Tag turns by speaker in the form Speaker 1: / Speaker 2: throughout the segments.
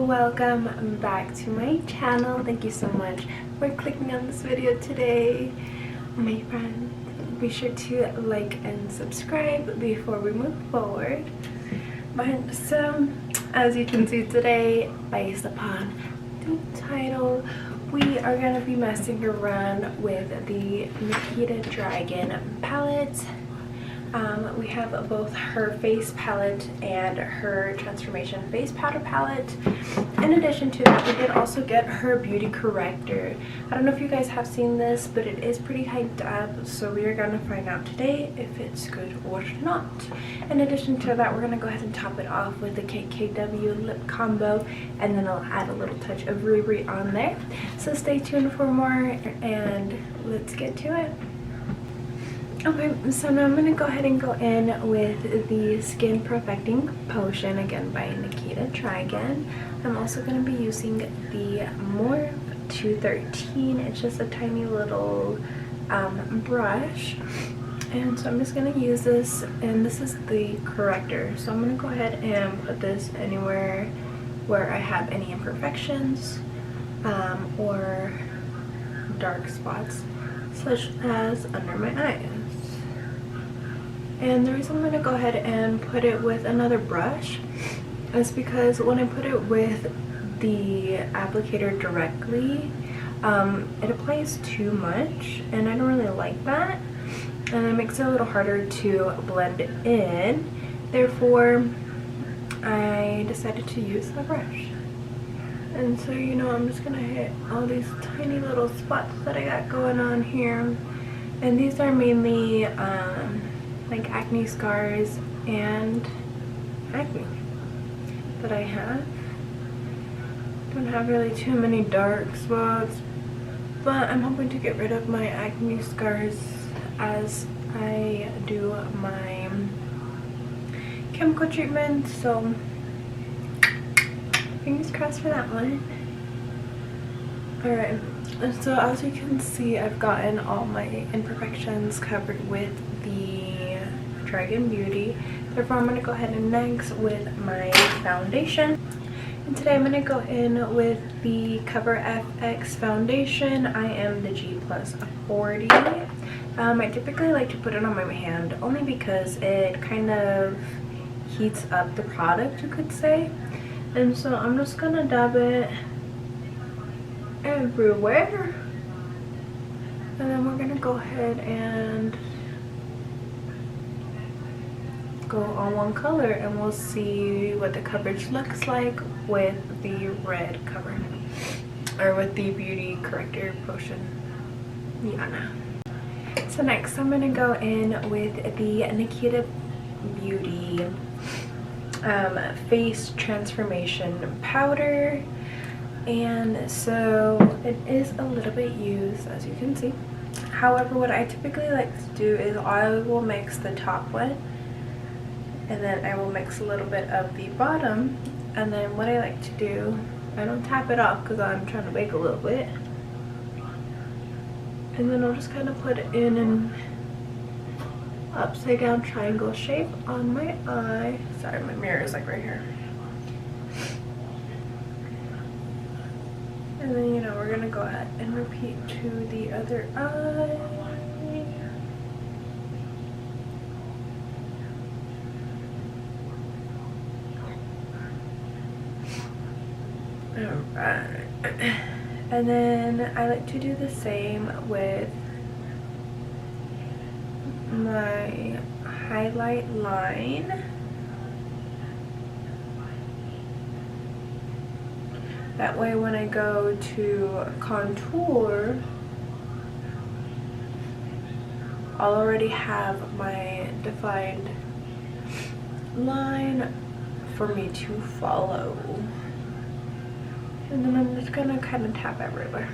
Speaker 1: welcome back to my channel. Thank you so much for clicking on this video today, my friends. Be sure to like and subscribe before we move forward. But so, as you can see today, based upon the title, we are going to be messing around with the Nikita Dragun palette. We have both her face palette and her transformation face powder palette. In addition to that, we did also get her beauty corrector. I don't know if you guys have seen this, but it is pretty hyped up, so we are going to find out today if it's good or not. In addition to that, we're going to go ahead and top it off with the KKW lip combo, and then I'll add a little touch of Riri on there. So stay tuned for more, and let's get to it. Okay, so now I'm going to go ahead and go in with the Skin Perfecting Potion, again by Nikita Dragun. I'm also going to be using the Morph 213. It's just a tiny little brush. And so I'm just going to use this, and this is the corrector. So I'm going to go ahead and put this anywhere where I have any imperfections or dark spots, such as under my eyes. And the reason I'm going to go ahead and put it with another brush is because when I put it with the applicator directly, it applies too much, and I don't really like that, and it makes it a little harder to blend in. Therefore, I decided to use the brush. And so, you know, I'm just going to hit all these tiny little spots that I got going on here. And these are mainly like acne scars and acne that I have. Don't have really too many dark spots, but I'm hoping to get rid of my acne scars as I do my chemical treatment, so fingers crossed for that one. Alright, so as you can see, I've gotten all my imperfections covered with the Dragun Beauty. Therefore, I'm going to go ahead and next with my foundation. And today I'm going to go in with the Cover FX foundation. I am the G Plus 40. I typically like to put it on my hand only because it kind of heats up the product, you could say. And so I'm just going to dab it everywhere. And then we're going to go ahead and go on one color, and we'll see what the coverage looks like with the red cover, or with the beauty corrector potion. Yana. So next I'm going to go in with the Nikita Beauty face transformation powder. And so it is a little bit used, as you can see. However, what I typically like to do is I will mix the top one, and then I will mix a little bit of the bottom, and then what I like to do, I don't tap it off because I'm trying to bake a little bit, and then I'll just kind of put it in an upside down triangle shape on my eye. Sorry, my mirror is like right here. And then, you know, we're gonna go ahead and repeat to the other eye. Alright, and then I like to do the same with my highlight line. That way when I go to contour, I'll already have my defined line for me to follow. And then I'm just gonna kind of tap everywhere.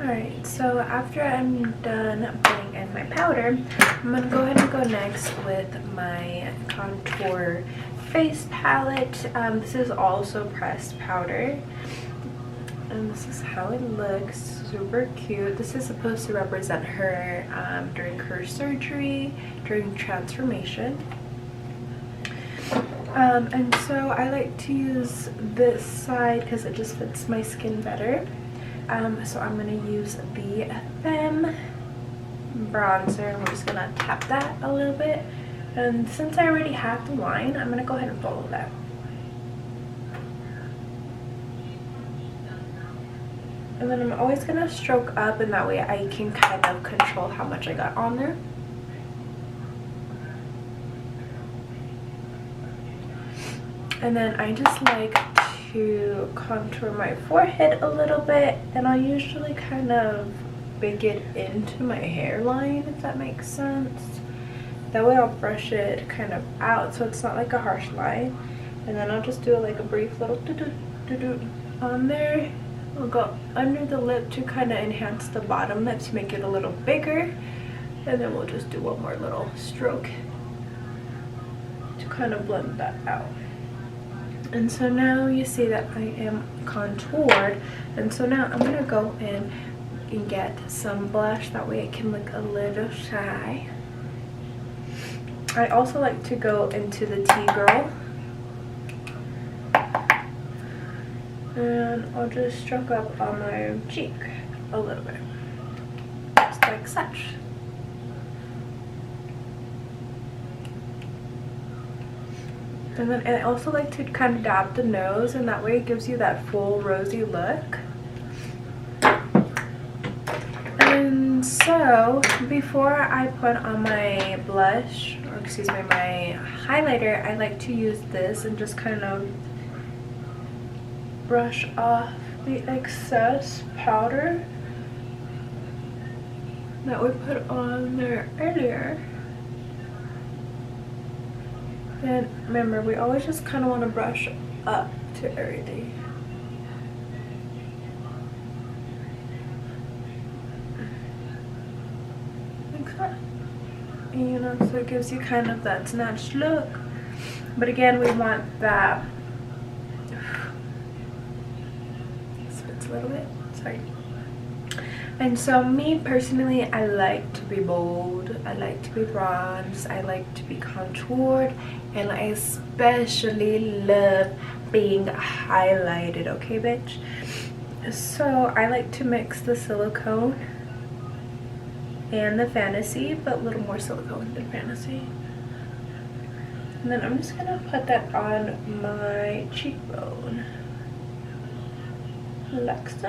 Speaker 1: Alright, so after I'm done putting in my powder, I'm gonna go ahead and go next with my contour face palette. This is also pressed powder, and this is how it looks. Super cute. This is supposed to represent her during her surgery, during transformation. And so I like to use this side because it just fits my skin better. So I'm going to use the Femme bronzer, and we're just going to tap that a little bit. And since I already have the line, I'm going to go ahead and follow that. And then I'm always going to stroke up, and that way I can kind of control how much I got on there. And then I just like to contour my forehead a little bit, and I'll usually kind of bake it into my hairline, if that makes sense. That way I'll brush it kind of out so it's not like a harsh line. And then I'll just do like a brief little do-do on there. I'll go under the lip to kind of enhance the bottom lip to make it a little bigger. And then we'll just do one more little stroke to kind of blend that out. And so now you see that I am contoured, and so now I'm gonna go in and get some blush, that way I can look a little shy. I also like to go into the T-Girl, and I'll just stroke up on my cheek a little bit, just like such. And then I also like to kind of dab the nose, and that way it gives you that full rosy look. And so before I put on my blush, or excuse me, my highlighter, I like to use this and just kind of brush off the excess powder that we put on there earlier. And remember, we always just kind of want to brush up to everything. Like that. And, you know, so it gives you kind of that snatched look. But again, we want that. Spits a little bit. Sorry. And so me personally, I like to be bold, I like to be bronzed, I like to be contoured, and I especially love being highlighted, okay bitch? So I like to mix the silicone and the Fantasy, but a little more silicone than Fantasy. And then I'm just gonna put that on my cheekbone, like so.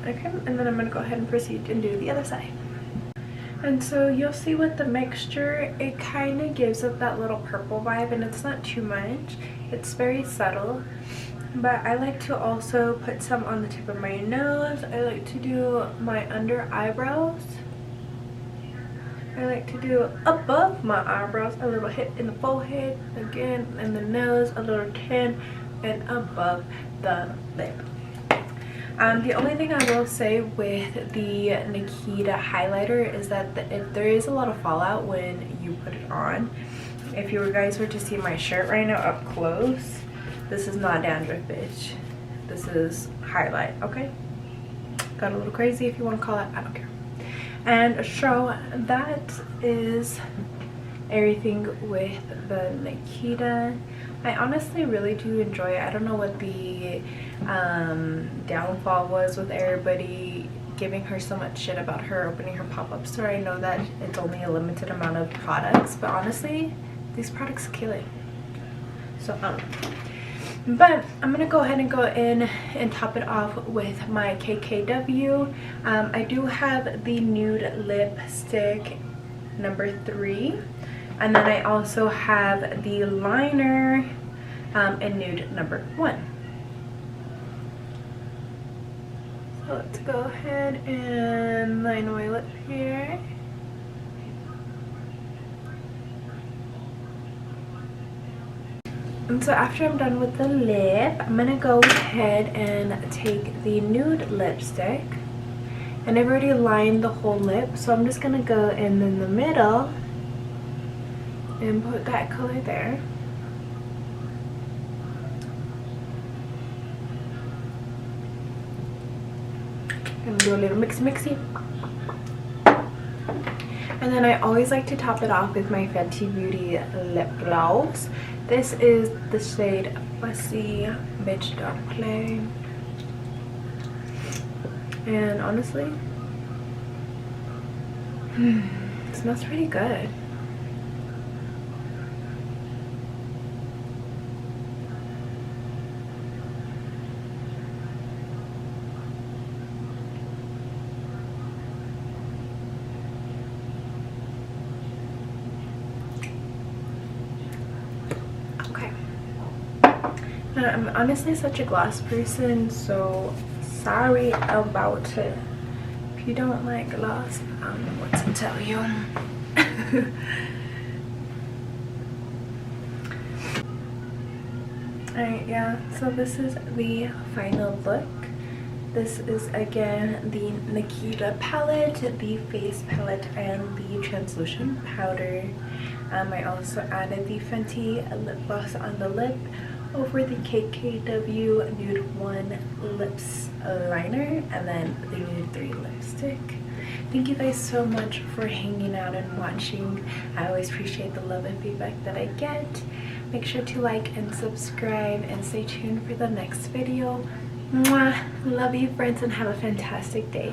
Speaker 1: Okay, and then I'm going to go ahead and proceed and do the other side. And so you'll see with the mixture, it kind of gives it that little purple vibe, and it's not too much. It's very subtle. But I like to also put some on the tip of my nose. I like to do my under eyebrows. I like to do above my eyebrows a little hit in the forehead, again in the nose, a little tin, and above the lip. The only thing I will say with the Nikita highlighter is that if there is a lot of fallout when you put it on. If you guys were to see my shirt right now up close, this is not dandruff, bitch. This is highlight, okay? Got a little crazy if you want to call it, I don't care. And so that is everything with the Nikita. I honestly really do enjoy it. I don't know what the downfall was with everybody giving her so much shit about her opening her pop-up store. I know that it's only a limited amount of products, but honestly, these products kill it. So but I'm gonna go ahead and go in and top it off with my KKW. I do have the nude lipstick number 3. And then I also have the liner in nude number 1. So let's go ahead and line my lip here. And so after I'm done with the lip, I'm gonna go ahead and take the nude lipstick. And I've already lined the whole lip, so I'm just gonna go in the middle and put that color there. And do a little mixy. And And then I always like to top it off with my Fenty Beauty lip gloss. This is the shade Fussy, Bitch Don't Play. And honestly, it smells pretty good. I'm honestly such a gloss person, so sorry about it. If you don't like gloss, I don't know what to tell you. Alright, yeah, so this is the final look. This is again the Nikita palette, the face palette, and the translucent powder. I also added the Fenty lip gloss on the lip over the KKW Nude 1 lips liner, and then the Nude 3 lipstick. Thank you guys so much for hanging out and watching. I always appreciate the love and feedback that I get. Make sure to like and subscribe and stay tuned for the next video. Mwah! Love you friends and have a fantastic day.